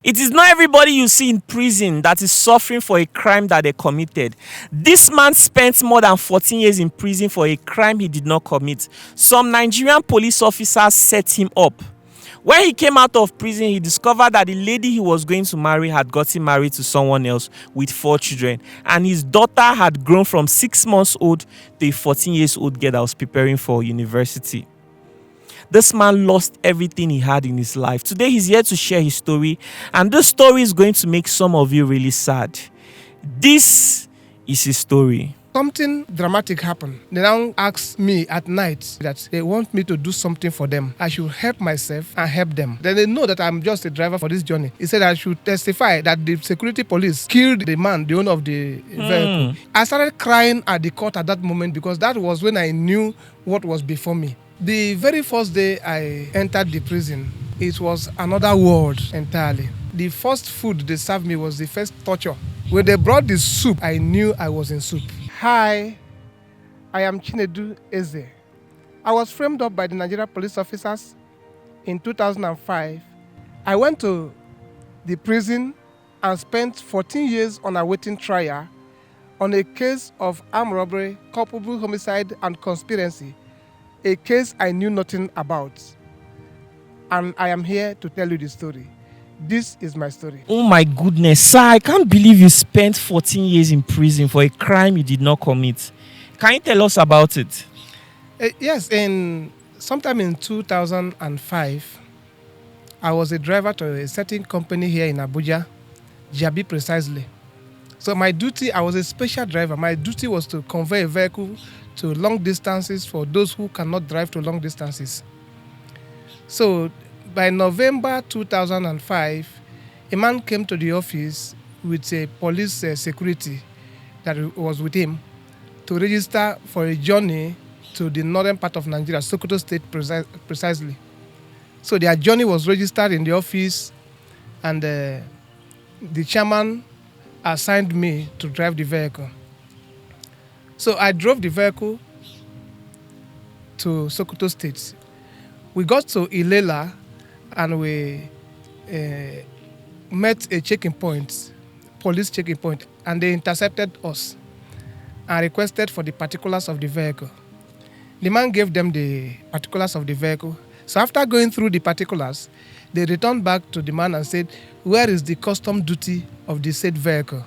It is not everybody you see in prison that is suffering for a crime that they committed. This man spent more than 14 years in prison for a crime he did not commit. Some Nigerian police officers set him up. When he came out of prison, he discovered that the lady he was going to marry had gotten married to someone else with 4 children, and his daughter had grown from 6 months old to a 14 years old girl that was preparing for university. This man lost everything he had in his life. Today, he's here to share his story, and this story is going to make some of you really sad. This is his story. Something dramatic happened. They now ask me at night that they want me to do something for them. I should help myself and help them. Then they know that I'm just a driver for this journey. He said I should testify that the security police killed the man, the owner of the vehicle. I started crying at the court at that moment because that was when I knew what was before me. The very first day I entered the prison, it was another world entirely. The first food they served me was the first torture. When they brought the soup, I knew I was in soup. Hi, I am Chinedu Eze. I was framed up by the Nigerian police officers in 2005. I went to the prison and spent 14 years on awaiting trial on a case of armed robbery, culpable homicide, and conspiracy, a case I knew nothing about. And I am here to tell you the story. This is my story. Oh my goodness, sir, I can't believe you spent 14 years in prison for a crime you did not commit. Can you tell us about it? Yes, sometime in 2005, I was a driver to a certain company here in Abuja, Jabi precisely. So my duty, I was a special driver. My duty was to convey a vehicle to long distances for those who cannot drive to long distances. So by November 2005, a man came to the office with a police security that was with him to register for a journey to the northern part of Nigeria, Sokoto State precisely. So their journey was registered in the office, and the chairman assigned me to drive the vehicle. So I drove the vehicle to Sokoto State. We got to Ilela, and we met a checking point, police checking point, and they intercepted us and requested for the particulars of the vehicle. The man gave them the particulars of the vehicle. So after going through the particulars, they returned back to the man and said, "Where is the custom duty of the said vehicle?"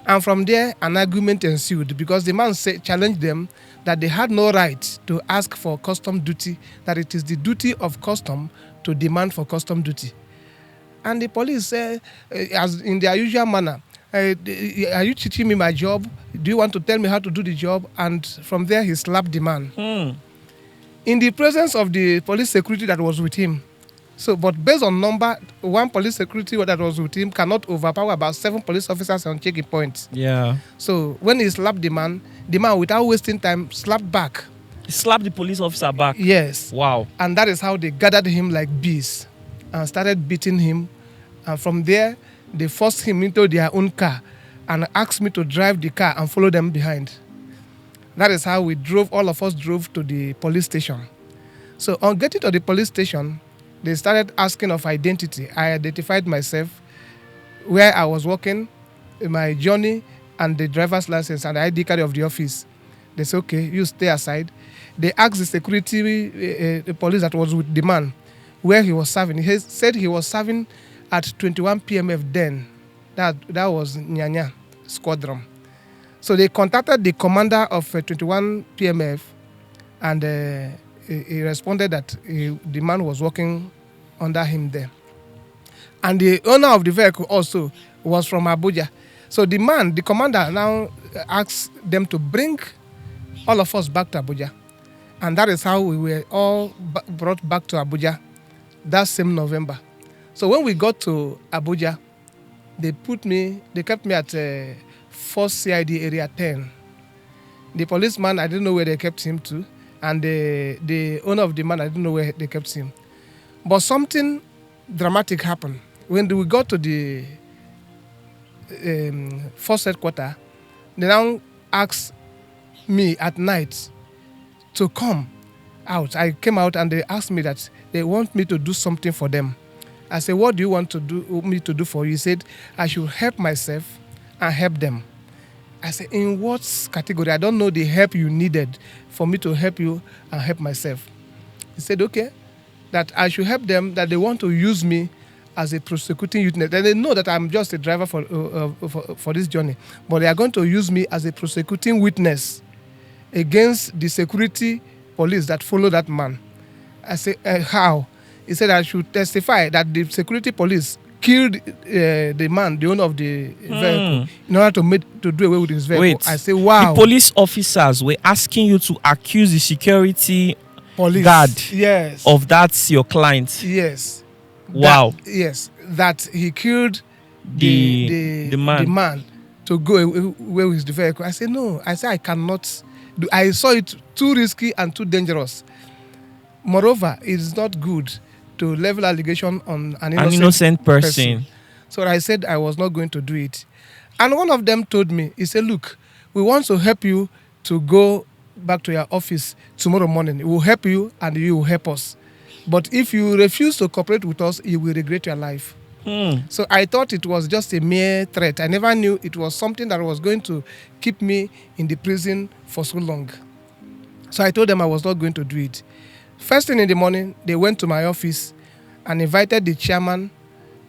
And from there, an argument ensued because the man challenged them that they had no right to ask for custom duty, that it is the duty of custom to demand for custom duty. And the police said, as in their usual manner, "Are you teaching me my job? Do you want to tell me how to do the job?" And from there, he slapped the man. In the presence of the police security that was with him. So, but based on number, one police security that was with him cannot overpower about 7 police officers on checking points. Yeah. So when he slapped the man, without wasting time, slapped back. He slapped the police officer back? Yes. Wow. And that is how they gathered him like bees and started beating him. And from there, they forced him into their own car and asked me to drive the car and follow them behind. That is how all of us drove to the police station. So on getting to the police station, they started asking of identity. I identified myself, where I was working, my journey, and the driver's license and the ID card of the office. They said, "Okay, you stay aside." They asked the security, the police that was with the man, where he was serving. He said he was serving at 21 PMF then. That was Nyanya Squadron. So they contacted the commander of 21 PMF, and he responded that the man was working under him there. And the owner of the vehicle also was from Abuja. So the commander now asked them to bring all of us back to Abuja. And that is how we were all brought back to Abuja that same November. So when we got to Abuja, they kept me at 4th CID Area 10. The policeman, I didn't know where they kept him to. And the owner of the man, I didn't know where they kept him. But something dramatic happened. When we got to the first headquarters, they now asked me at night to come out. I came out and they asked me that they want me to do something for them. I said, what do you want me to do for you? He said, I should help myself and help them. I said, in what category? I don't know the help you needed for me to help you and help myself. He said, okay, that I should help them, that they want to use me as a prosecuting witness. And they know that I'm just a driver for this journey, but they are going to use me as a prosecuting witness against the security police that follow that man. I said, how? He said I should testify that the security police killed the man, the owner of the vehicle, in order to do away with his vehicle. Wait. I say, wow. The police officers were asking you to accuse the security Police guard yes. of that your client. Yes. Wow. That he killed The man. to go away with the vehicle. I said, no. I said, I cannot. I saw it too risky and too dangerous. Moreover, it is not good to level allegation on an innocent person. So I said I was not going to do it. And one of them told me, he said, look, we want to help you to go back to your office tomorrow morning. We will help you and you will help us. But if you refuse to cooperate with us, you will regret your life. So I thought it was just a mere threat. I never knew it was something that was going to keep me in the prison for so long. So I told them I was not going to do it. First thing in the morning, they went to my office and invited the chairman,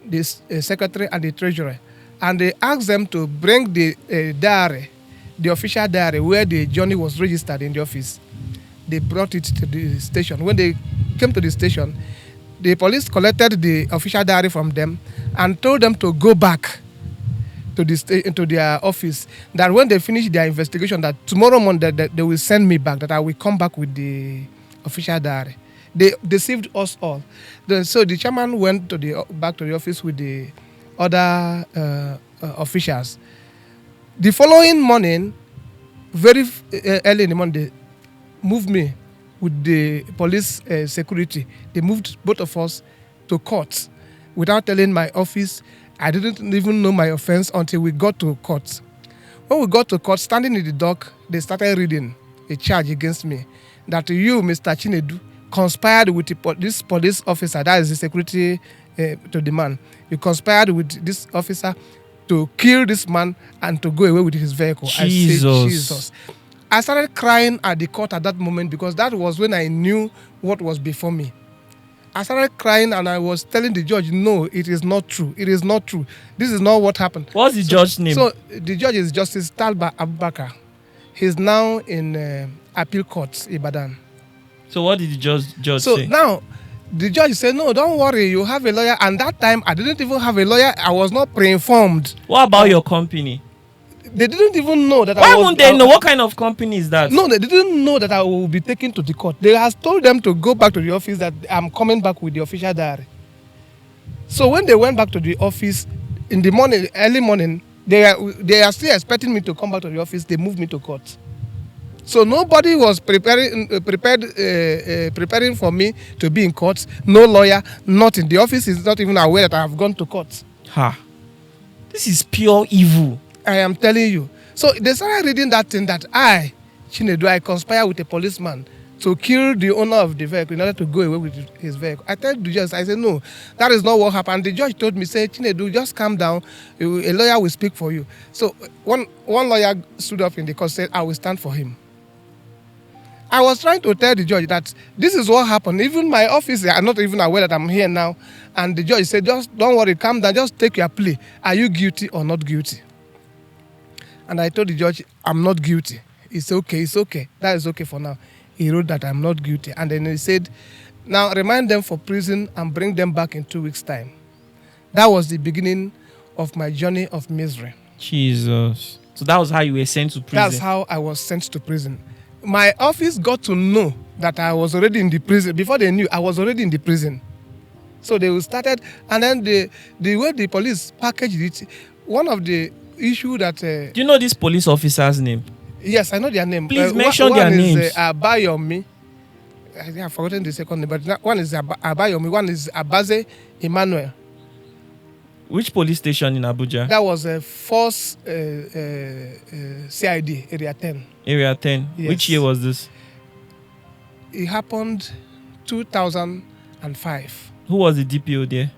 the secretary, and the treasurer. And they asked them to bring the diary, the official diary, where the journey was registered in the office. They brought it to the station. When they came to the station, the police collected the official diary from them and told them to go back to their office. That when they finish their investigation, that tomorrow morning that they will send me back, that I will come back with the official diary. They deceived us all. So the chairman went back to the office with the other officials. The following morning, very early in the morning, they moved me with the police security. They moved both of us to court without telling my office. I didn't even know my offense until we got to court. When we got to court, standing in the dock, they started reading a charge against me. That you, Mr. Chinedu, conspired with this police officer, that is the security to the man. You conspired with this officer to kill this man and to go away with his vehicle. Jesus. I said, Jesus. I started crying at the court at that moment because that was when I knew what was before me. I started crying and I was telling the judge, no, it is not true. It is not true. This is not what happened. What's the judge's name? So the judge is Justice Talba Abubakar. He's now in appeal court, Ibadan. So what did the judge say? So now, the judge said, no, don't worry, you have a lawyer. And that time, I didn't even have a lawyer. I was not pre-informed. What about your company? They didn't even know that Why won't they know? What kind of company is that? No, they didn't know that I will be taken to the court. They has told them to go back to the office, that I'm coming back with the official diary. So when they went back to the office in the morning, early morning, they are still expecting me to come back to the office. They moved me to court. So nobody was preparing for me to be in court. No lawyer, nothing. The office is not even aware that I have gone to court. This is pure evil. I am telling you. So they started reading that thing that I, Chinedu, I conspire with a policeman to kill the owner of the vehicle in order to go away with his vehicle. I told the judge, I said, no, that is not what happened. The judge told me, say, Chinedu, just calm down. A lawyer will speak for you. So one lawyer stood up in the court and said, I will stand for him. I was trying to tell the judge that this is what happened. Even my office, they are not even aware that I'm here now. And the judge said, just don't worry, calm down, just take your plea. Are you guilty or not guilty? And I told the judge, I'm not guilty. It's okay. That is okay for now. He wrote that I'm not guilty. And then he said, now remind them for prison and bring them back in 2 weeks' time. That was the beginning of my journey of misery. Jesus. So that was how you were sent to prison? That's how I was sent to prison. My office got to know that I was already in the prison. Before they knew, I was already in the prison. So they started, and then the way the police packaged it, one of the issue that... Do you know this police officer's name? Yes, I know their name. Please mention their names. One is Abayomi. I think I've forgotten the second name, but one is Abayomi. One is Abaze Emmanuel. Which police station in Abuja? That was a force CID, Area 10. Area 10. Yes. Which year was this? It happened 2005. Who was the DPO there?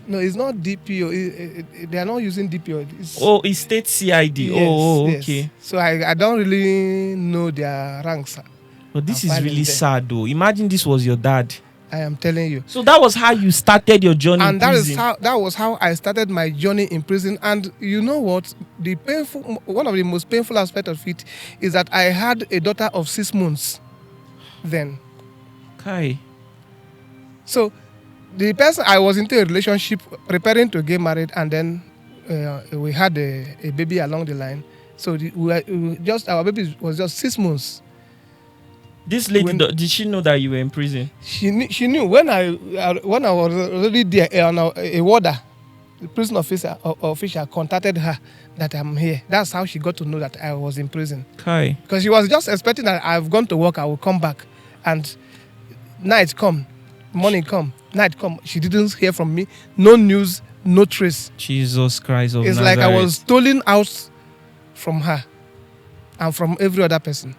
No, it's not DPO. They are not using DPO. It's state CID. Yes, Okay. yes. So I don't really know their ranks. But this I'm is fine really in there. sad though. Imagine this was your dad. I am telling you. So that was how you started your journey in And that prison. was how I started my journey in prison. And you know what? One of the most painful aspects of it is that I had a daughter of 6 months then. Okay. So the person I was into a relationship, preparing to get married, and then we had a baby along the line. So our baby was just 6 months. This lady, did she know that you were in prison? She knew when I was already there. A warder, the prison official contacted her that I'm here. That's how she got to know that I was in prison. Okay. Because she was just expecting that I've gone to work, I will come back, and night come, morning come, night come. She didn't hear from me. No news, no trace. Jesus Christ of It's Nazareth. like I was stolen out from her and from every other person.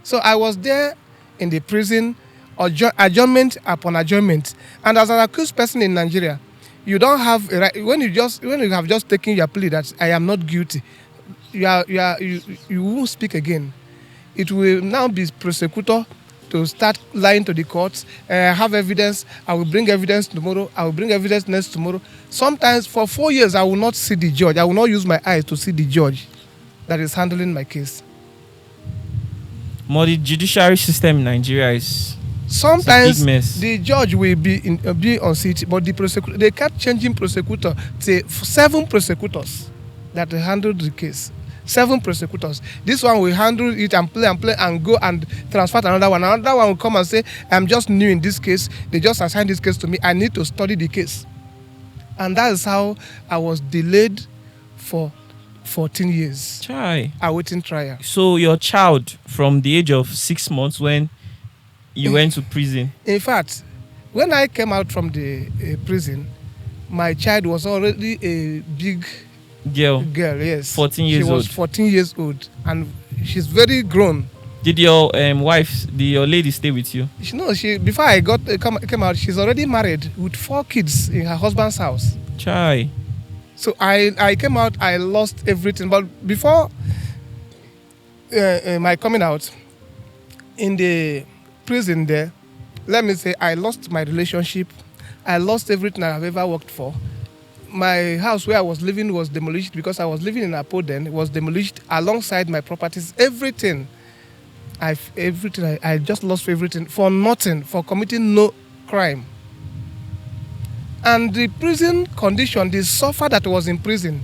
So I was there in the prison, adjournment upon adjournment. And as an accused person in Nigeria, you don't have a right, when you have just taken your plea that I am not guilty, you won't speak again. It will now be prosecutor to start lying to the courts. Have evidence. I will bring evidence tomorrow. I will bring evidence next tomorrow. Sometimes for 4 years I will not see the judge. I will not use my eyes to see the judge that is handling my case. More the judiciary system in Nigeria is sometimes a big mess. The judge will be on seat, but the prosecutor, they kept changing prosecutor to 7 prosecutors that handled the case. 7 prosecutors. This one will handle it and play and go and transfer to another one. Another one will come and say, I'm just new in this case. They just assigned this case to me. I need to study the case. And that is how I was delayed for 14 years. Chai. Awaiting trial. So your child from the age of 6 months when you went to prison? In fact, when I came out from the prison, my child was already a big girl, yes. 14 years old. She was 14 years old, and she's very grown. Did your your lady stay with you? Before I came out, she's already married with 4 kids in her husband's house. Chai. So I came out, I lost everything. But before my coming out, in the prison there, let me say I lost my relationship. I lost everything I've ever worked for. My house where I was living was demolished because I was living in Apo then. It was demolished alongside my properties. Everything. I just lost everything for nothing, for committing no crime. And the prison condition, the suffer that was in prison,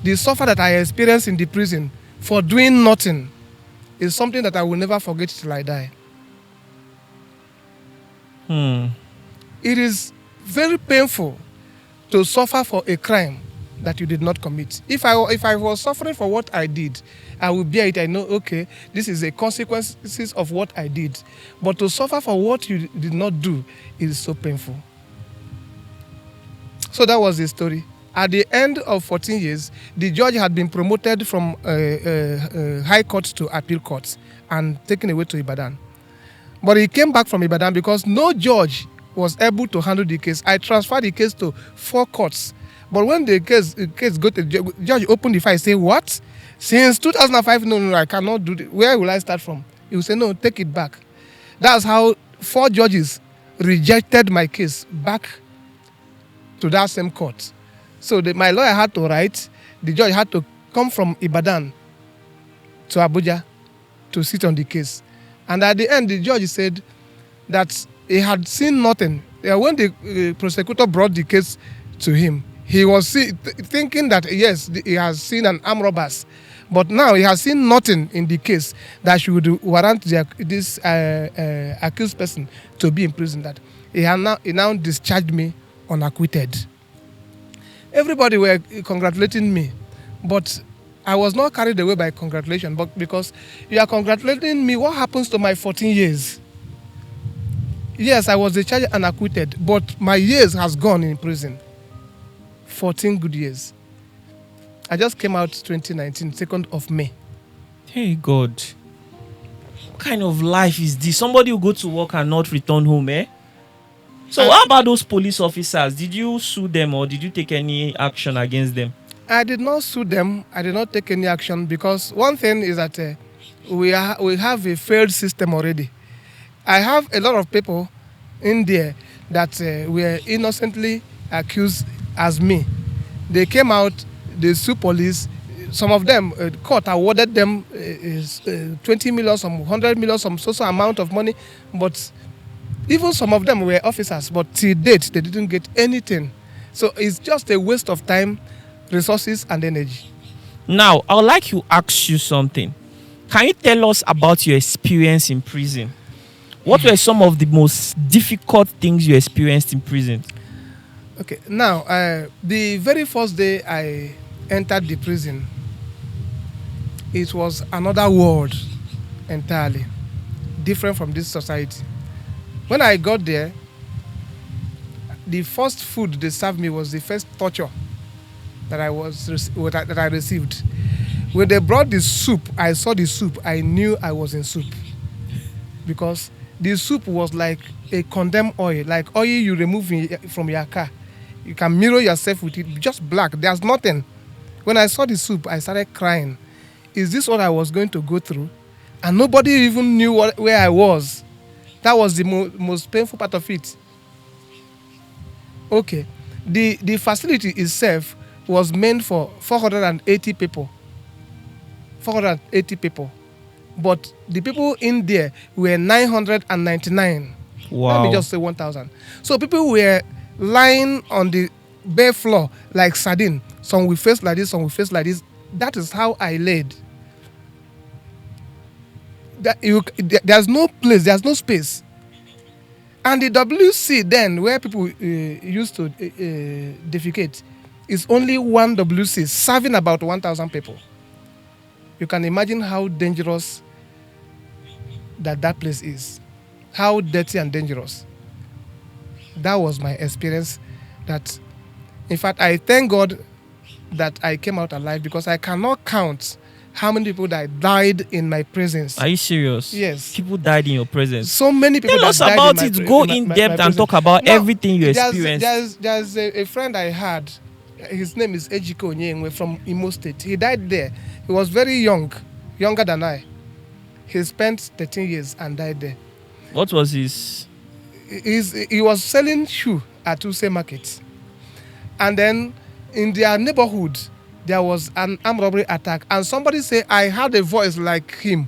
the suffer that I experienced in the prison for doing nothing is something that I will never forget till I die. It is very painful to suffer for a crime that you did not commit. If I was suffering for what I did, I will bear it. I know, okay, this is a consequences of what I did. But to suffer for what you did not do is so painful. So that was the story. At the end of 14 years, the judge had been promoted from high court to appeal court and taken away to Ibadan. But he came back from Ibadan because no judge was able to handle the case. I transferred the case to 4 courts. But when the case got to the judge opened the file, say, what? Since 2005, no, I cannot do it. Where will I start from? He will say, no, take it back. That's how 4 judges rejected my case back to that same court. So my lawyer had to write, the judge had to come from Ibadan to Abuja to sit on the case. And at the end, the judge said that he had seen nothing. When the prosecutor brought the case to him, he was thinking that, yes, he has seen an armed robbers. But now he has seen nothing in the case that should warrant this accused person to be imprisoned. That he now discharged me unacquitted. Everybody were congratulating me, but I was not carried away by congratulation. But because you are congratulating me, what happens to my 14 years? Yes, I was discharged and acquitted, but my years has gone in prison. 14 good years. I just came out 2019, 2nd of May. Hey God, what kind of life is this? Somebody will go to work and not return home, eh? So how about those police officers? Did you sue them or did you take any action against them? I did not sue them. I did not take any action because one thing is that we have a failed system already. I have a lot of people in there that were innocently accused as me. They came out, they sued police. Some of them, court awarded them 20 million, some 100 million, some social amount of money. But even some of them were officers, but till date, they didn't get anything. So it's just a waste of time, resources, and energy. Now, I would like to ask you something. Can you tell us about your experience in prison? What were some of the most difficult things you experienced in prison? Okay, now, the very first day I entered the prison, it was another world entirely, different from this society. When I got there, the first food they served me was the first torture that I received. When they brought the soup, I saw the soup, I knew I was in soup. Because the soup was like a condemned oil, like oil you remove from your car. You can mirror yourself with it, just black. There's nothing. When I saw the soup, I started crying. Is this what I was going to go through? And nobody even knew where I was. That was the most painful part of it. Okay. The facility itself was meant for 480 people. 480 people. But the people in there were 999. Wow. Let me just say 1,000. So people were lying on the bare floor like sardine. Some will face like this, some will face like this. That is how I laid. There's no place, there's no space. And the WC then, where people used to defecate, is only one WC, serving about 1,000 people. You can imagine how dangerous that place is. How dirty and dangerous. That was my experience. That, in fact, I thank God that I came out alive because I cannot count how many people that died in my presence. Are you serious? Yes. People died in your presence. So many people Tell us that died about in it. my, Go in my- in my- depth my and talk presence. about Now, everything you experienced. There's a friend I had. His name is Ejiko Onyengwe from Imo State. He died there. He was very young, younger than I. He spent 13 years and died there. What was his? He was selling shoe at Use Market. And then in their neighborhood, there was an armed robbery attack. And somebody said, I had a voice like him.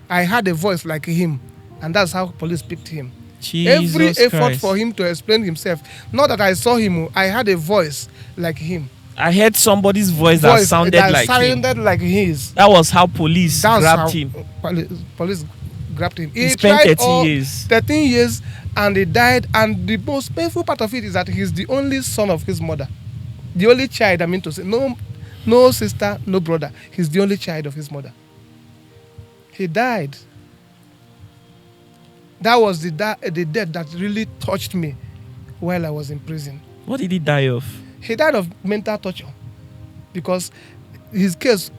I had a voice like him. And that's how police picked him. Jesus Every effort Christ. for him to explain himself. Not that I saw him, I had a voice like him. I heard somebody's voice that sounded like him. like his. That was how police That's grabbed how him. Police grabbed him. He spent tried 13 years. 13 years and he died. And the most painful part of it is that he's the only son of his mother. The only child, I mean to say. No sister, no brother. He's the only child of his mother. He died. That was the death that really touched me while I was in prison. What did he die of? He died of mental torture because his case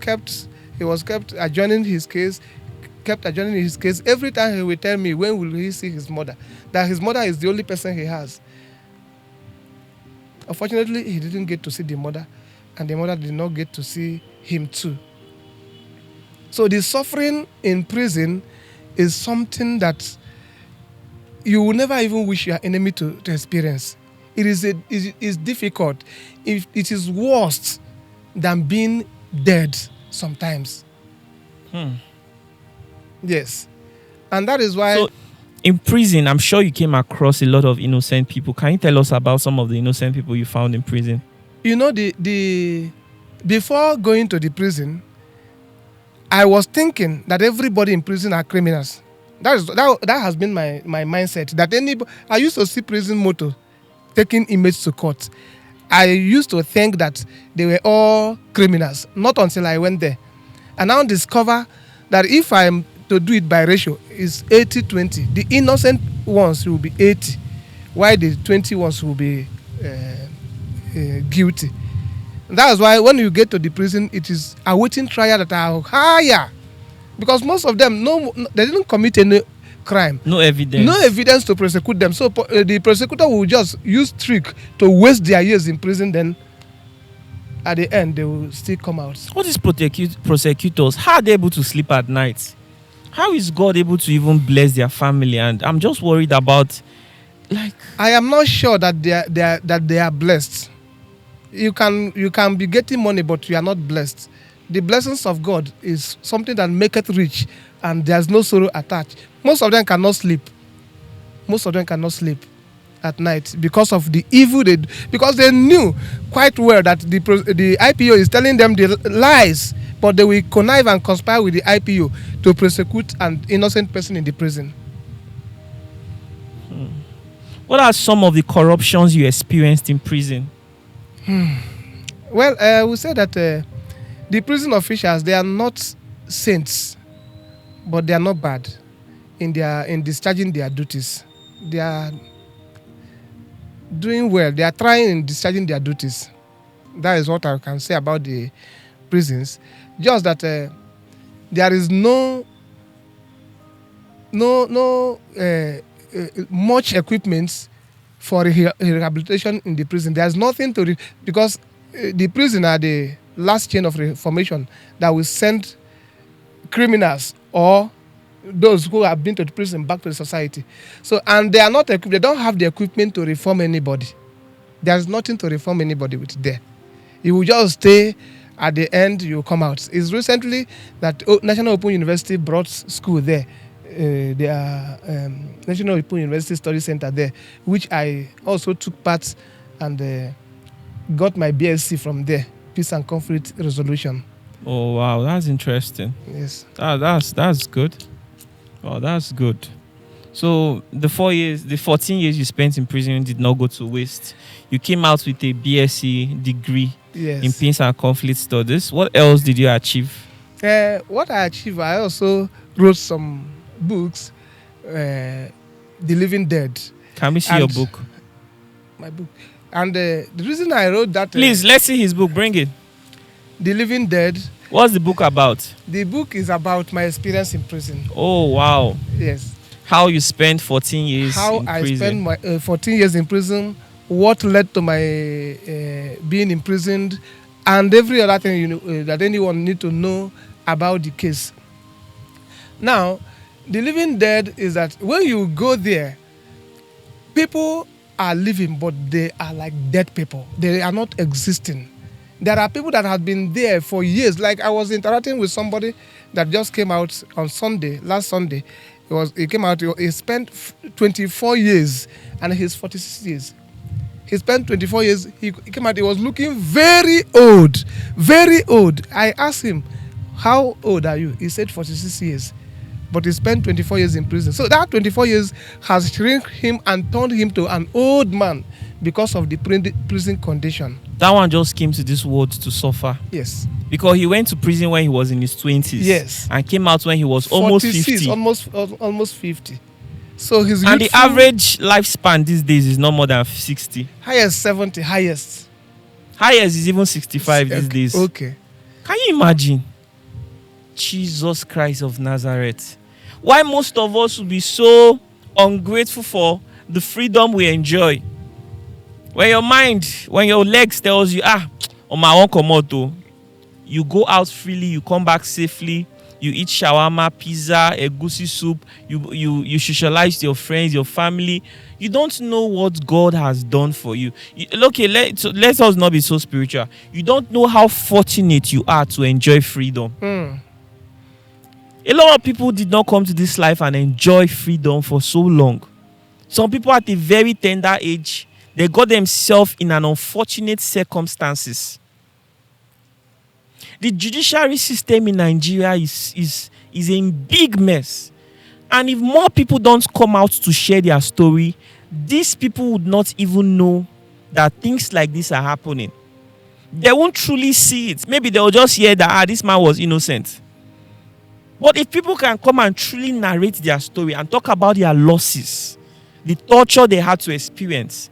he was kept adjourning his case. Every time he would tell me when will he see his mother, that his mother is the only person he has. Unfortunately, he didn't get to see the mother, and the mother did not get to see him too. So the suffering in prison is something that you will never even wish your enemy to experience. It is difficult. It is worse than being dead sometimes. Yes. And that is why... So, in prison, I'm sure you came across a lot of innocent people. Can you tell us about some of the innocent people you found in prison? You know, before going to the prison, I was thinking that everybody in prison are criminals. That has been my mindset. I used to see prison motto taking inmates to court. I used to think that they were all criminals, not until I went there. And now discover that if I'm to do it by ratio, it's 80-20. The innocent ones will be 80, while the 20 ones will be guilty. And that's why when you get to the prison, it is awaiting trial that are higher. Because most of them, they didn't commit any crime. No evidence. No evidence to prosecute them. So the prosecutor will just use trick to waste their years in prison. Then at the end, they will still come out. What is prosecutors? How are they able to sleep at night? How is God able to even bless their family? And I'm just worried about, like, I am not sure that they are blessed. You can be getting money, but you are not blessed. The blessings of God is something that maketh rich, and there's no sorrow attached. Most of them cannot sleep. Most of them cannot sleep at night because of the evil because they knew quite well that the IPO is telling them the lies, but they will connive and conspire with the IPO to prosecute an innocent person in the prison. What are some of the corruptions you experienced in prison? Well, we say that the prison officials, they are not saints, but they are not bad in discharging their duties. They are doing well. They are trying in discharging their duties. That is what I can say about the prisons. Just that there is no much equipment for rehabilitation in the prison. There's nothing to because the prison are the last chain of reformation that will send criminals or those who have been to the prison back to the society. So, and they are not equipped. They don't have the equipment to reform anybody. There's nothing to reform anybody with there. You will just stay. At the end, you come out. It's recently that National Open University brought school there. Their National Open University Study Center there, which I also took part and got my BSc from there, Peace and Conflict Resolution. Oh wow, that's interesting. Yes. That's good. Oh, that's good. So the 14 years you spent in prison did not go to waste. You came out with a BSc degree in Peace and Conflict Studies. What else did you achieve? What I achieved, I also wrote some books, The Living Dead. Can we see your book? My book. And the reason I wrote that... Please, let's see his book. Bring it. The Living Dead. What's the book about? The book is about my experience in prison. Oh, wow. Yes. How you spent 14 years in prison. How I spent my 14 years in prison, what led to my being imprisoned, and every other thing that anyone need to know about the case. Now, the Living Dead is that when you go there, people are living, but they are like dead people. They are not existing. There are people that have been there for years. Like I was interacting with somebody that just came out on Sunday, last Sunday. He came out, he spent 24 years and he's 46 years. He spent 24 years, he came out, he was looking very old, very old. I asked him, how old are you? He said 46 years. But he spent 24 years in prison. So that 24 years has shrunk him and turned him to an old man because of the prison condition. That one just came to this world to suffer. Yes. Because he went to prison when he was in his 20s. Yes. And came out when he was almost 50. Almost 50. So his and the average lifespan these days is not more than 60. Highest 70, highest. Highest is even 65 these days. Okay. Can you imagine? Jesus Christ of Nazareth. Why most of us will be so ungrateful for the freedom we enjoy. When your legs tells you, on my own komodo, you go out freely, you come back safely, you eat shawarma, pizza, egusi soup, you socialize your friends, your family. You don't know what God has done for you. Okay, let us not be so spiritual. You don't know how fortunate you are to enjoy freedom. A lot of people did not come to this life and enjoy freedom for so long. Some people at a very tender age, they got themselves in an unfortunate circumstances. The judiciary system in Nigeria is a big mess. And if more people don't come out to share their story, these people would not even know that things like this are happening. They won't truly see it. Maybe they'll just hear that, this man was innocent. But if people can come and truly narrate their story and talk about their losses, the torture they had to experience,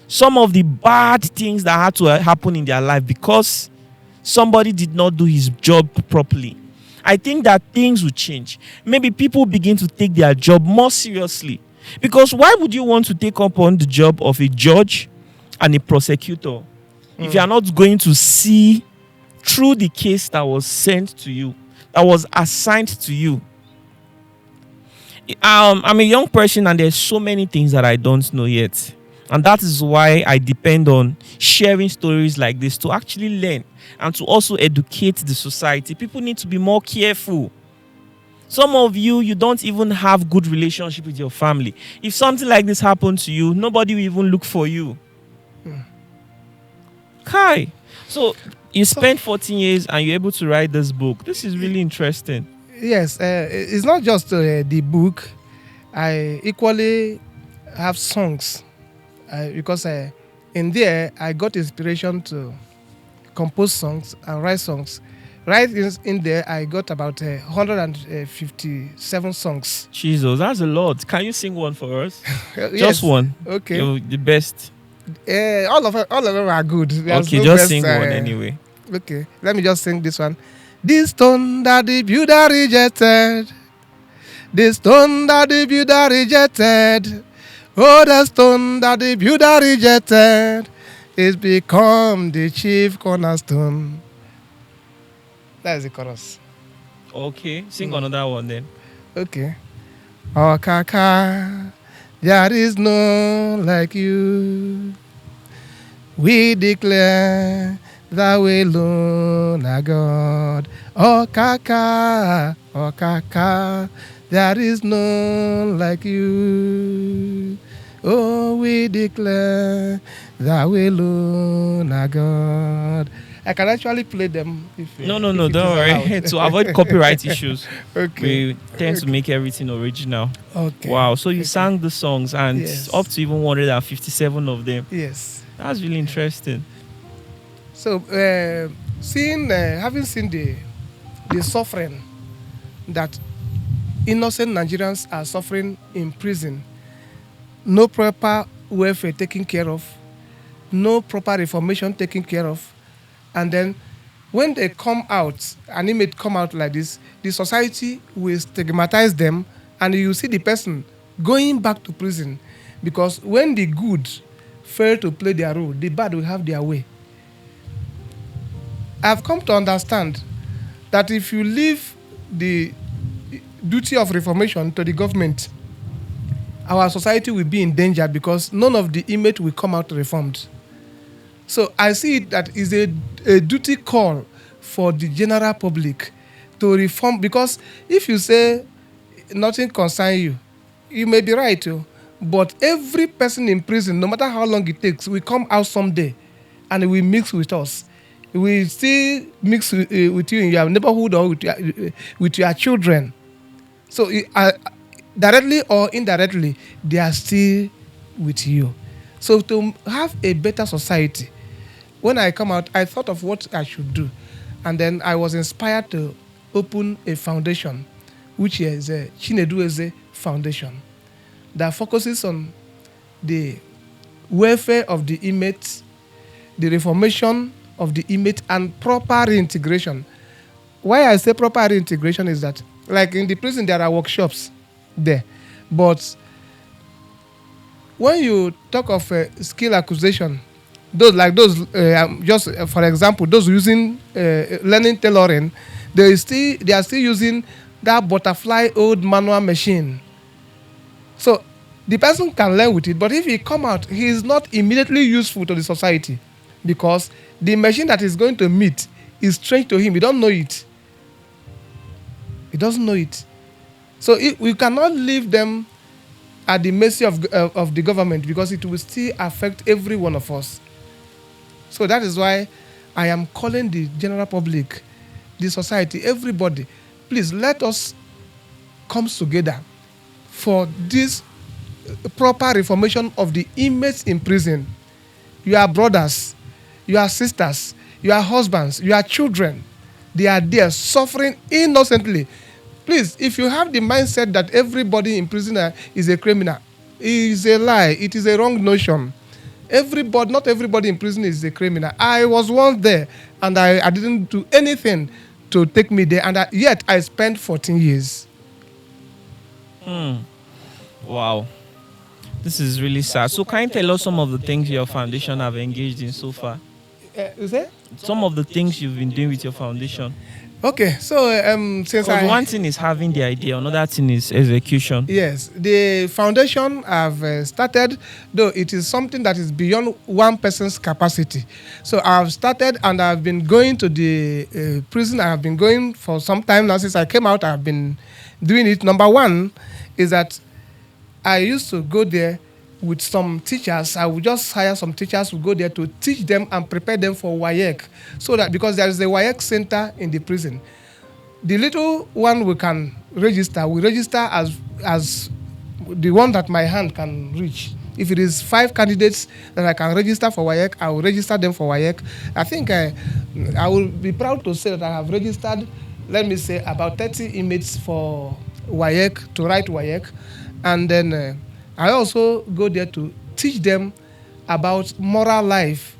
some of the bad things that had to happen in their life because somebody did not do his job properly. I think that things will change. Maybe people begin to take their job more seriously. Because why would you want to take up on the job of a judge and a prosecutor if you are not going to see through the case that was sent to you, that was assigned to you? I'm a young person and there's so many things that I don't know yet. And that is why I depend on sharing stories like this to actually learn and to also educate the society. People need to be more careful. Some of you, you don't even have good relationship with your family. If something like this happened to you, nobody will even look for you. Kai. So you spent 14 years and you're able to write this book. This is really interesting. Yes, it's not just the book. I equally have songs because in there I got inspiration to compose songs and write songs. Right in there, I got about 157 songs. Jesus, that's a lot. Can you sing one for us? Yes. Just one. Okay. You're the best. All of them are good. There's Okay, no just best, sing one anyway. Okay, let me just sing this one. This stone that the builder rejected. The stone that the builder rejected. Oh, the stone that the builder rejected is become the chief cornerstone. That is the chorus. Okay, sing another one then. Okay. Oh, Kaka, there is no like you. We declare that we alone are God. Oh, Kaka, there is none like you. Oh, we declare that we alone are God. I can actually play them. No, don't worry. To avoid copyright issues, Okay. we tend to make everything original. Okay. Wow, so you sang the songs and Yes. up to even 157 of them. Yes. That's really interesting. So, having seen the suffering that innocent Nigerians are suffering in prison, no proper welfare taken care of, no proper reformation taken care of, and then when they come out, an inmate come out like this, the society will stigmatize them, and you see the person going back to prison, because when the good fail to play their role, the bad will have their way. I've come to understand that if you leave the duty of reformation to the government, our society will be in danger because none of the inmates will come out reformed. So I see it that is a duty call for the general public to reform, because if you say nothing concerns you, you may be right, but every person in prison, no matter how long it takes, will come out someday and will mix with us. We still mix with you in your neighborhood or with your children. So directly or indirectly, they are still with you. So to have a better society, when I come out, I thought of what I should do. And then I was inspired to open a foundation, which is a Chinedueze Foundation, that focuses on the welfare of the inmates, the reformation of the inmate, and proper reintegration. Why I say proper reintegration is that, like in the prison, there are workshops there. But when you talk of skill acquisition, for example, those using learning tailoring, they are still using that butterfly old manual machine. So the person can learn with it, but if he come out, he is not immediately useful to the society, because the machine that is going to meet is strange to him. He don't know it. He doesn't know it. So we cannot leave them at the mercy of the government, because it will still affect every one of us. So that is why I am calling the general public, the society, everybody, please let us come together for this proper reformation of the inmates in prison. Your brothers, your sisters, your husbands, your children, they are there suffering innocently. Please, if you have the mindset that everybody in prison is a criminal, it is a lie. It is a wrong notion. Not everybody in prison is a criminal. I was once there, and I didn't do anything to take me there, and yet I spent 14 years. Wow. This is really sad. So can you tell us some of the things your foundation have engaged in so far? You say? Some of the things you've been doing with your foundation. Okay, so since Because one thing is having the idea, another thing is execution. Yes, the foundation I've started, though it is something that is beyond one person's capacity. So I've started and I've been going to the prison. I have been going for some time now. Since I came out, I've been doing it. Number one is that I used to go there with some teachers. I would just hire some teachers to go there to teach them and prepare them for WAEC. So that, because there is a WAEC center in the prison, the little one we can register, we register as the one that my hand can reach. If it is 5 candidates that I can register for WAEC, I will register them for WAEC. I think I will be proud to say that I have registered, let me say, about 30 inmates for WAEC, to write WAEC. And then I also go there to teach them about moral life,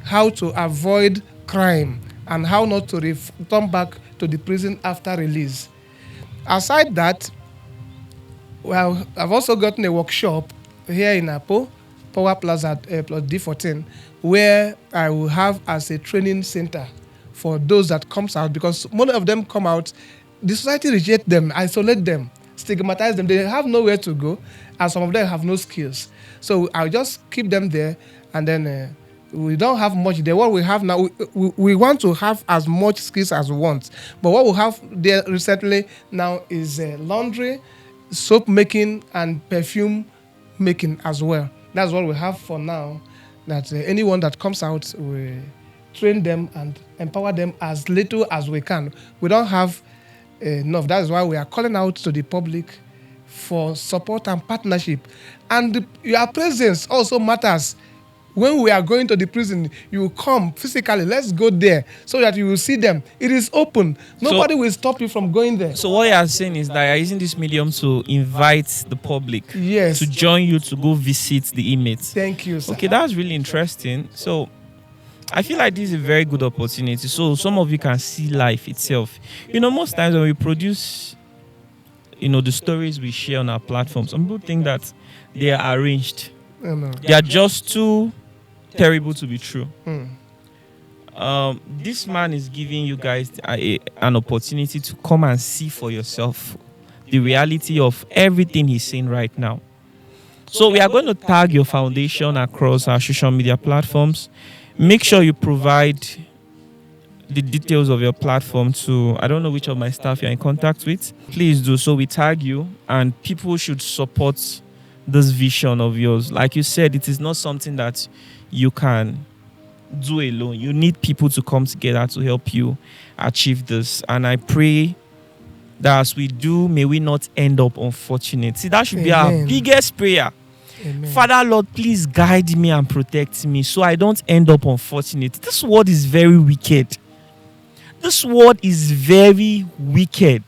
how to avoid crime, and how not to return back to the prison after release. Aside that, well, I've also gotten a workshop here in Apo, Power Plaza plus D14, where I will have as a training center for those that comes out, because most of them come out, the society reject them, isolate them, stigmatize them. They have nowhere to go, and some of them have no skills. So I'll just keep them there, and then we don't have much there. What we have now, we want to have as much skills as we want. But what we have there recently now is laundry, soap making, and perfume making as well. That's what we have for now. That anyone that comes out, we train them and empower them as little as we can. We don't have enough. That is why we are calling out to the public for support and partnership. And your presence also matters. When we are going to the prison, you come physically. Let's go there so that you will see them. It is open. Nobody will stop you from going there. So what you are saying is that you are using this medium to invite the public to join you to go visit the inmates. Thank you, sir. Okay, that's really interesting. So I feel like this is a very good opportunity. So some of you can see life itself. Most times when we produce, the stories we share on our platforms, some people think that they are arranged. No. They are just too terrible to be true. This man is giving you guys an opportunity to come and see for yourself the reality of everything he's saying right now. So we are going to tag your foundation across our social media platforms. Make sure you provide the details of your platform to, I don't know which of my staff you're in contact with. Please do so. We tag you, and people should support this vision of yours. Like you said, it is not something that you can do alone. You need people to come together to help you achieve this. And I pray that as we do, may we not end up unfortunate. See, that should be our biggest prayer. Amen. Father, Lord, please guide me and protect me so I don't end up unfortunate. This world is very wicked. This world is very wicked.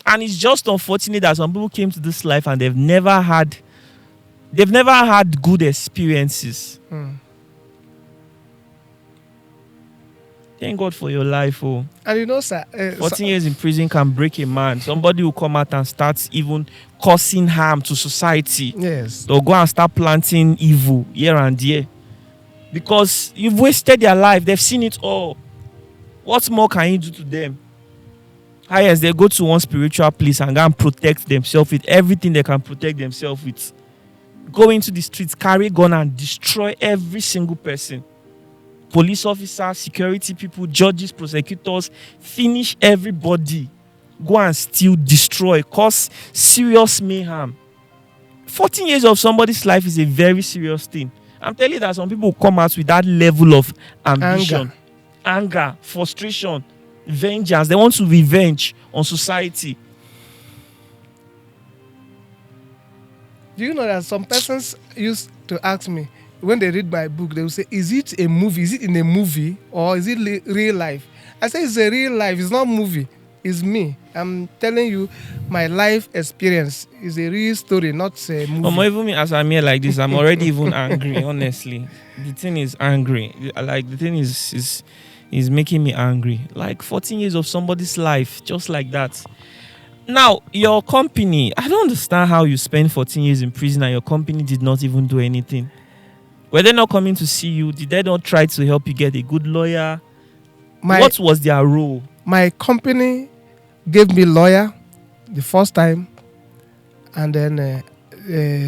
And it's just unfortunate that some people came to this life and they've never had good experiences. Thank God for your life. Oh. And sir, 14 years in prison can break a man. Somebody will come out and start even causing harm to society. Yes. They'll go and start planting evil here and there. Because you've wasted their life. They've seen it all. What more can you do to them? Highest, they go to one spiritual place and go and protect themselves with everything they can protect themselves with. Go into the streets, carry gun and destroy every single person. Police officers, security people, judges, prosecutors, finish everybody. Go and steal, destroy, cause serious mayhem. 14 years of somebody's life is a very serious thing. I'm telling you that some people come out with that level of ambition, anger, frustration, vengeance. They want to revenge on society. Do you know that some persons used to ask me, when they read my book, they will say, is it a movie? Is it in a movie or is it real life? I say it's a real life. It's not a movie. It's me. I'm telling you my life experience is a real story, not a movie. Even me, as I'm here like this, I'm already even angry, honestly. The thing is angry. Like, the thing is is making me angry. Like 14 years of somebody's life, just like that. Now, your company, I don't understand how you spent 14 years in prison and your company did not even do anything. Were they not coming to see you? Did they not try to help you get a good lawyer? What was their role? My company gave me lawyer the first time, and then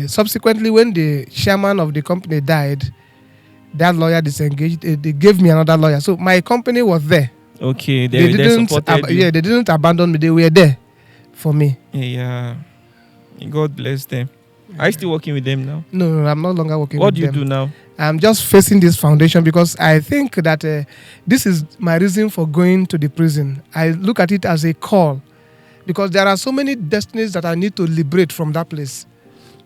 subsequently, when the chairman of the company died, that lawyer disengaged. They gave me another lawyer. So my company was there. Okay, they didn't supported you. Yeah, they didn't abandon me. They were there for me. Yeah. God bless them. Are you still working with them now? No, I'm no longer working What with do you them. do now? I'm just facing this foundation because I think that this is my reason for going to the prison. I look at it as a call because there are so many destinies that I need to liberate from that place.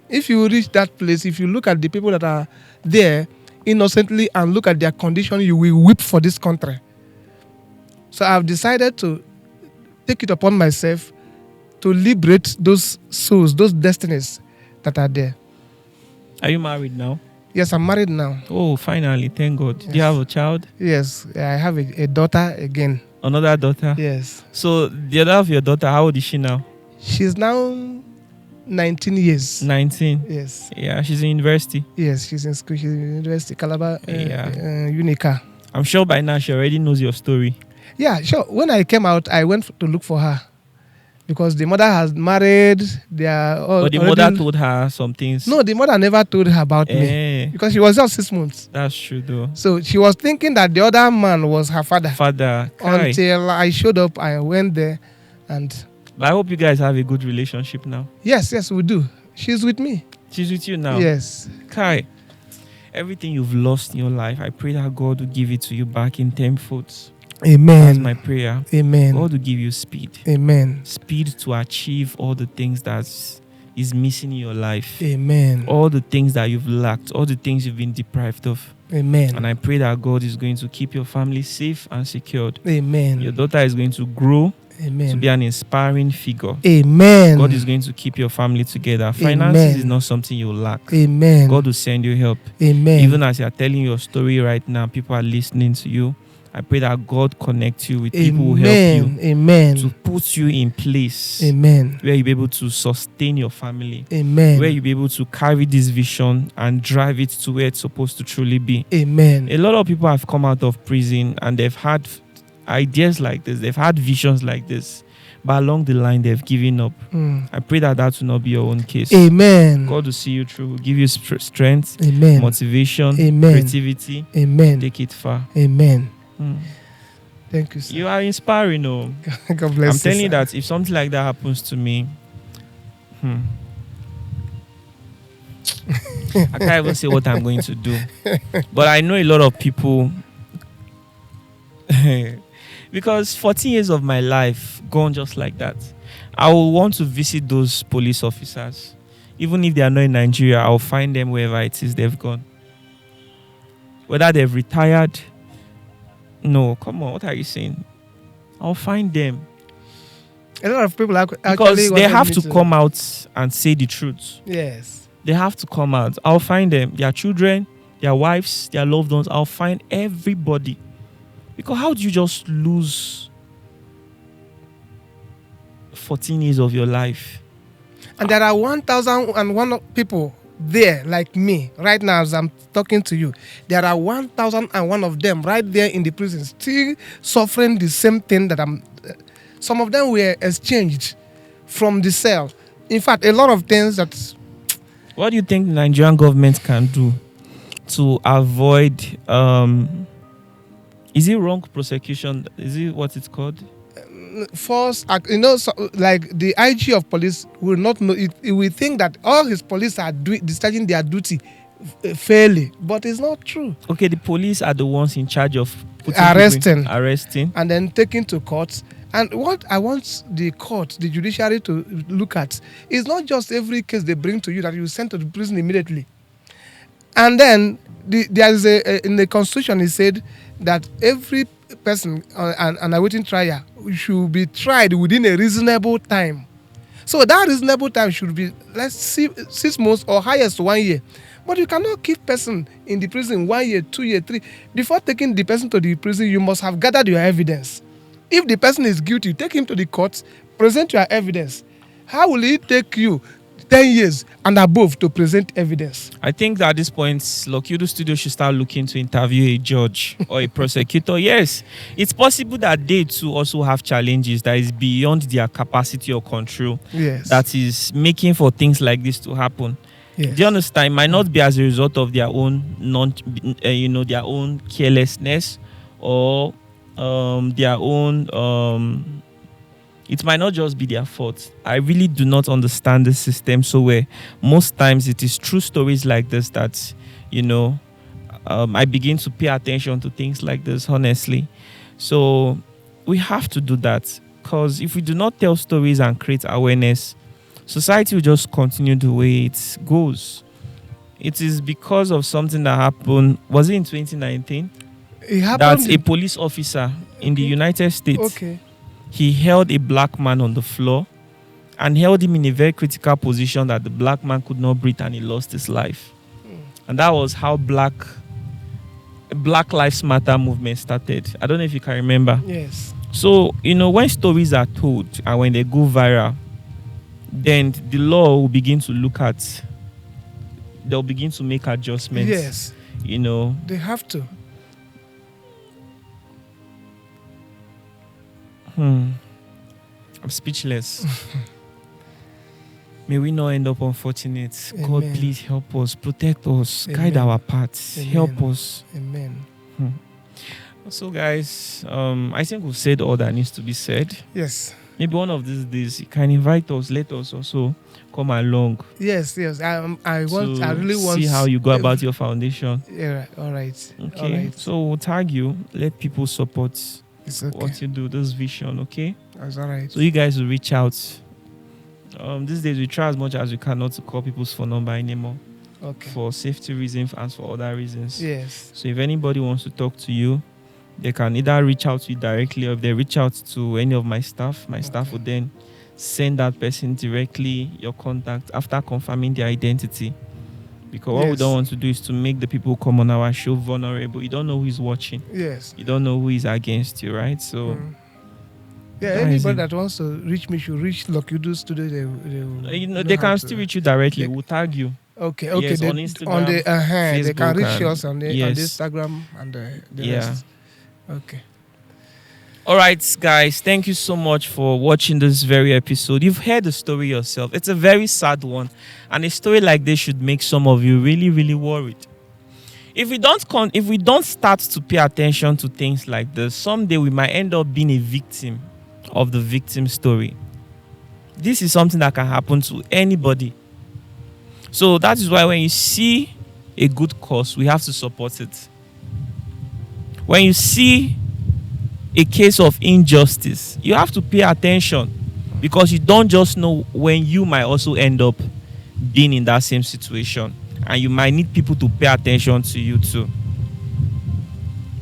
If you reach that place, if you look at the people that are there innocently and look at their condition, you will weep for this country. So I've decided to take it upon myself to liberate those souls, those destinies that are there. Are you married now? Yes, I'm married now. Oh, finally. Thank God. Yes. Do you have a child? Yes, I have a daughter again. Another daughter? Yes. So, the other of your daughter, how old is she now? She's now 19 years. 19? Yes. Yeah, she's in university. Yes, she's in school. She's in University, Calabar, Yeah. Unica. I'm sure by now she already knows your story. Yeah, sure. When I came out, I went to look for her because the mother has married. They are all But the mother told her some things. No, the mother never told her about me because she was just 6 months. That's true, though. So she was thinking that the other man was her father. Kai. Until I showed up, I went there, and But I hope you guys have a good relationship now. yes, we do. She's with me. She's with you now. Yes. Kai, everything you've lost in your life, I pray that God will give it to you back in tenfold. Amen. That's my prayer. Amen. God will give you speed. Amen. Speed to achieve all the things that is missing in your life. Amen. All the things that you've lacked, all the things you've been deprived of. Amen. And I pray that God is going to keep your family safe and secured. Amen. Your daughter is going to grow Amen. to be an inspiring figure. Amen. God is going to keep your family together. Finances Amen. is not something you lack. Amen. God will send you help. Amen. Even as you are telling your story right now, people are listening to you. I pray that God connects you with people who help you. Amen. To put you in place. Amen. Where you'll be able to sustain your family. Amen. Where you'll be able to carry this vision and drive it to where it's supposed to truly be. Amen. A lot of people have come out of prison and they've had ideas like this. They've had visions like this. But along the line, they've given up. I pray that will not be your own case. Amen. God will see you through, will give you strength, Amen. motivation, Amen. creativity. Amen. Take it far. Amen. Thank you, sir. You are inspiring, oh. God bless you. I'm telling you sir. that if something like that happens to me, I can't even say what I'm going to do. But I know a lot of people, because 14 years of my life gone just like that. I will want to visit those police officers. Even if they are not in Nigeria, I'll find them wherever it is they've gone. Whether they've retired. No, come on, what are you saying? I'll find them. A lot of people actually Because they have to to come out and say the truth. Yes. They have to come out. I'll find them. Their children, their wives, their loved ones. I'll find everybody. Because how do you just lose 14 years of your life? And there are 1,001 people there like me right now as I'm talking to you. There are 1,001 of them right there in the prison still suffering the same thing that I'm. Some of them were exchanged from the cell. In fact, a lot of things that. What do you think the Nigerian government can do to avoid? Is it wrong prosecution? Is it what it's called? Force, like the IG of police will not know it. He will think that all his police are discharging their duty fairly, but it's not true. Okay, the police are the ones in charge of arresting, and then taking to court. And what I want the court, the judiciary, to look at is not just every case they bring to you that you send to the prison immediately. And then there is in the constitution, it said that every person an awaiting trial should be tried within a reasonable time. So that reasonable time should be, let's see, 6 months or highest 1 year. But you cannot keep person in the prison 1 year, 2 year, 3. Before taking the person to the prison, you must have gathered your evidence. If the person is guilty, take him to the court, present your evidence. How will it take you 10 years and above to present evidence? I think that at this point, Lokiudu Studio should start looking to interview a judge or a prosecutor. Yes, it's possible that they too also have challenges that is beyond their capacity or control. Yes. That is making for things like this to happen. Yes. Do you understand? It might not be as a result of their own their own carelessness or their own. It might not just be their fault. I really do not understand the system so well. Most times it is true stories like this that, I begin to pay attention to things like this, honestly. So we have to do that, because if we do not tell stories and create awareness, society will just continue the way it goes. It is because of something that happened, was it in 2019? It happened. That a police officer in the United States, he held a black man on the floor and held him in a very critical position that the black man could not breathe, and he lost his life. And that was how Black Lives Matter movement started. I don't know if you can remember. Yes. So, when stories are told and when they go viral, then the law will begin to they'll begin to make adjustments. Yes. They have to. I'm speechless. May we not end up unfortunate. Amen. God, please help us, protect us, Amen. guide our paths, Amen. help us. Amen. So, guys, I think we've said all that needs to be said. Yes. Maybe one of these days you can invite us, let us also come along. Yes. I really want see how you go about your foundation. Yeah. All right. Okay. All right. So we'll tag you. Let people support It's okay. what you do, this vision. Okay. That's all right. So you guys will reach out. These days we try as much as we can not to call people's phone number anymore. Okay. For safety reasons and for other reasons. Yes. So if anybody wants to talk to you, they can either reach out to you directly, or if they reach out to any of my staff will then send that person directly your contact after confirming their identity. Because what we don't want to do is to make the people who come on our show vulnerable. You don't know who is watching. Yes. You don't know who is against you, right? So anybody that wants to reach me should reach Lokiudu Studio. They can still reach you directly. We'll tag you. Okay. Yes, on Instagram, they can reach Facebook us on the Instagram and the rest. Okay. All right, guys. Thank you so much for watching this very episode. You've heard the story yourself. It's a very sad one, and a story like this should make some of you really, really worried. If we don't start to pay attention to things like this, someday we might end up being a victim of the victim story. This is something that can happen to anybody. So that is why when you see a good cause, we have to support it. When you see a case of injustice, you have to pay attention, because you don't just know when you might also end up being in that same situation, and you might need people to pay attention to you too.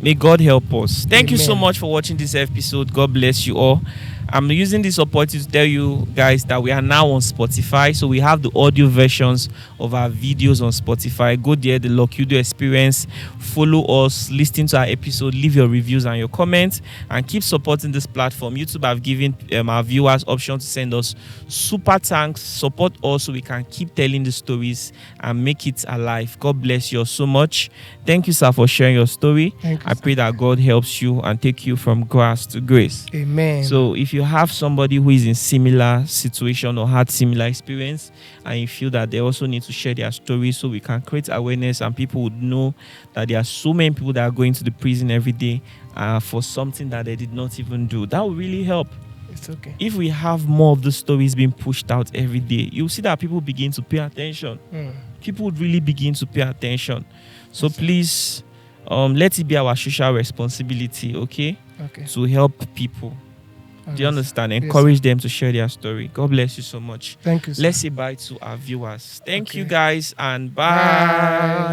May God help us. Thank you so much for watching this episode. God bless you all. I'm using this opportunity to tell you guys that we are now on Spotify. So we have the audio versions of our videos on Spotify. Go there, the Lokiudu Experience. Follow us, listen to our episode, leave your reviews and your comments, and keep supporting this platform. YouTube have given our viewers option to send us super thanks. Support us so we can keep telling the stories and make it alive. God bless you all so much. Thank you, sir, for sharing your story. I pray that God helps you and take you from grace to grace. Amen. So if you have somebody who is in similar situation or had similar experience, and you feel that they also need to share their story so we can create awareness and people would know that there are so many people that are going to the prison every day for something that they did not even do, that will really help. It's okay. If we have more of the stories being pushed out every day, you'll see that people begin to pay attention. People would really begin to pay attention. So please, let it be our social responsibility, okay? To help people. Do you understand? Encourage them to share their story. God bless you so much. Thank you, sir. Let's say bye to our viewers. Thank you, guys, and bye.